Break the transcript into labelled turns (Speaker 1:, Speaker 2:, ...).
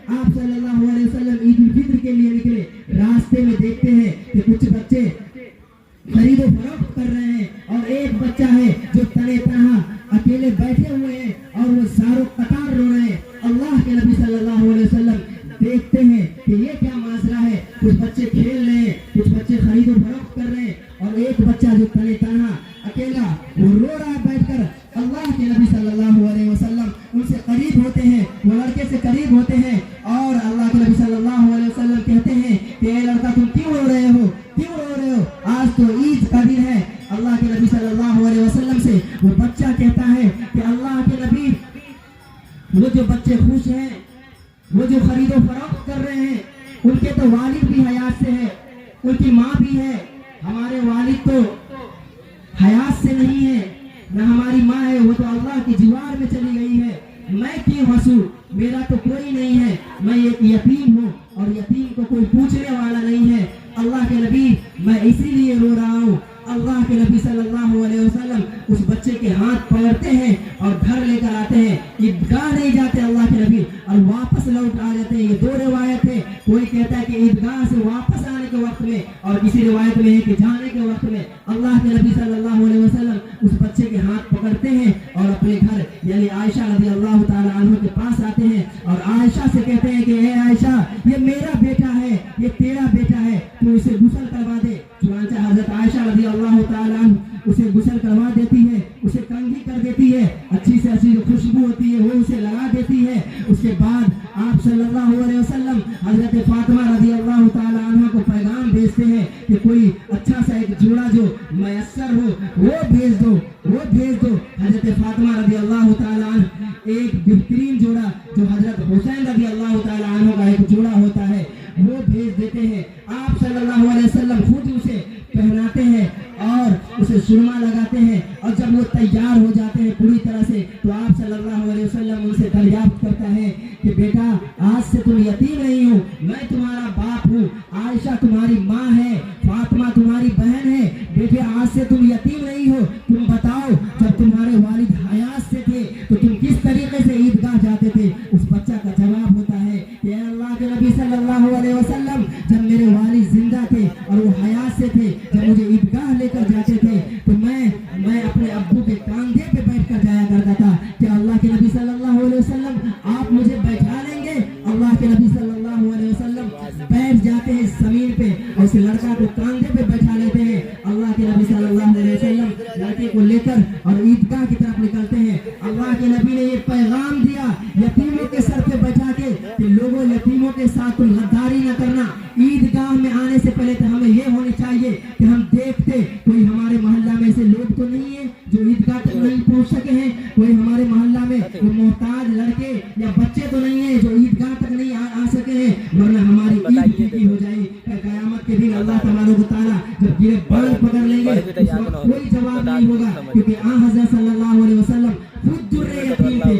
Speaker 1: آپ صلی اللہ علیہ وسلم عید الفطر کے لیے نکلے، راستے میں دیکھتے ہیں کہ کچھ بچے خرید و فروخت کر رہے ہیں اور ایک بچہ ہے جو تنے تنہا اکیلے بیٹھے ہوئے ہیں اور وہ زاروں قطار رو رہے ہیں۔ اللہ کے نبی صلی اللہ علیہ وسلم دیکھتے ہیں کہ یہ کیا ماجرا ہے، کچھ بچے کھیل رہے ہیں، کچھ بچے خرید و فروخت کر رہے ہیں اور ایک بچہ جو تنے تنہا اکیلا وہ رو رہا ہے بیٹھ کر۔ اللہ کے نبی صلی اللہ علیہ وسلم ان سے قریب ہوتے ہیں، وہ لڑکے سے قریب ہوتے ہیں اور اللہ کے نبی صلی اللہ علیہ وسلم کہتے ہیں کہ اے لڑکا تم کیوں رو رہے ہو، کیوں رو رہے ہو، آج تو عید کا دن ہے۔ اللہ کے نبی صلی اللہ علیہ وسلم سے وہ بچہ کہتا ہے کہ اللہ کے نبی، وہ جو بچے خوش ہیں، وہ جو خرید و فروخت کر رہے ہیں، ان کے تو والد بھی حیات سے ہے، ان کی ماں بھی ہے، ہمارے والد تو حیات سے نہیں ہے، نہ ہماری ماں ہے، وہ تو اللہ کی جوار میں چلی گئی ہے، میں کیوں ہنسوں، میرا تو کوئی نہیں ہے، میں ایک یتیم ہوں اور یتیم کو کوئی پوچھنے والا نہیں ہے۔ اللہ کے نبی میں اسی لیے رو رہا ہوں۔ اللہ کے نبی صلی اللہ علیہ وسلم اس بچے کے ہاتھ پکڑتے ہیں اور گھر لے کر آتے ہیں، عیدگاہ نہیں جاتے اللہ کے نبی اور واپس لوٹ آ جاتے ہیں۔ یہ دو روایت ہے، کوئی کہتا ہے کہ عیدگاہ سے واپس آنے کے وقت میں اور کسی روایت میں ہے کہ جانے کے وقت میں۔ اللہ کے نبی صلی اللہ علیہ وسلم اس بچے کے ہاتھ پکڑتے ہیں اور اپنے گھر یعنی عائشہ رضی اللہ تعالی عنہ کے پاس آتے ہیں اور عائشہ سے کہتے ہیں کہ اے عائشہ، یہ میرا بیٹا ہے، یہ تیرا بیٹا ہے، تو اسے غسل کروا دے۔ چنانچہ حضرت عائشہ رضی اللہ تعالی عنہ اسے غسل کروا دیتی ہے، اسے کنگھی کر دیتی ہے، اچھی سے اچھی جو خوشبو ہوتی ہے وہ اسے لگا دیتی ہے۔ اس کے بعد آپ صلی اللہ علیہ وسلم حضرت فاطمہ رضی اللہ تعالی عنہ کو پیغام بھیجتے ہیں کہ کوئی اچھا سا ایک جوڑا جو میسر ہو وہ بھیج دو، وہ بھیج دو۔ حضرت فاطمہ رضی اللہ تعالی عنہ ایک بہترین جوڑا جو حضرت حسین رضی اللہ تعالی عنہ کا ایک جوڑا ہوتا ہے وہ بھیج دیتے ہیں۔ آپ صلی اللہ علیہ وسلم خود اسے پہناتے ہیں اور اسے سرما لگاتے ہیں اور جب وہ تیار ہو جاتے ہیں پوری طرح سے تو آپ صلی اللہ علیہ وسلم ان سے دریافت کرتا ہے کہ بیٹا آج سے تم یتیم نہیں ہو، میں تمہارا باپ ہوں، عائشہ تمہاری ماں ہے، فاطمہ تمہاری بہن ہے، بیٹے آج سے تم یتیم نہیں ہو۔ تم بتاؤ جب تمہارے والد حیات سے تھے تو تم کس طریقے سے عیدگاہ جاتے تھے؟ اس بچہ کا جواب ہوتا ہے کہ اے اللہ کے نبی صلی اللہ علیہ وسلم، جب میرے والد زندہ تھے اور وہ حیات سے تھے، جب مجھے عیدگاہ لے کر جاتے تھے تو میں اپنے ابو کے کاندھے پہ بیٹھ کر جایا کرتا تھا کہ اللہ کے نبی صلی اللہ علیہ وسلم آپ مجھے بیٹھا لیں گے؟ اللہ کے نبی صلی اللہ علیہ وسلم بیٹھ جاتے ہیں زمین پہ اور اس لڑکا کو کاندھے پہ بیٹھا لیتے ہیں۔ اللہ کے نبی صلی اللہ علیہ وسلم لڑکے کو لے کر اور عیدگاہ کی طرف نکلتے ہیں۔ اللہ کے نبی نے یہ پیغام دیا یتیموں کے سر پہ بچا کے کہ لوگوں یتیموں کے ساتھ تم غداری نہ کرنا۔ عیدگاہ میں آنے سے پہلے تو ہمیں یہ ہونی چاہیے کہ ہم دیکھتے کوئی ہمارے محلہ میں ایسے لوگ تو نہیں ہیں جو عیدگاہ تک نہیں پہنچ سکے ہیں، کوئی ہمارے محلہ میں وہ محتاج لڑکے یا بچے تو نہیں ہیں جو عیدگاہ تک نہیں آ سکے ہیں، ورنہ ہماری عید پھیکی ہو جائے گی۔ قیامت کے دن اللہ تبارک و تعالیٰ جب گرفتار پکڑ لیں گے اس وقت کوئی جواب نہیں ہوگا، کیونکہ حضرت صلی اللہ علیہ وسلم خود در یتیم تھے،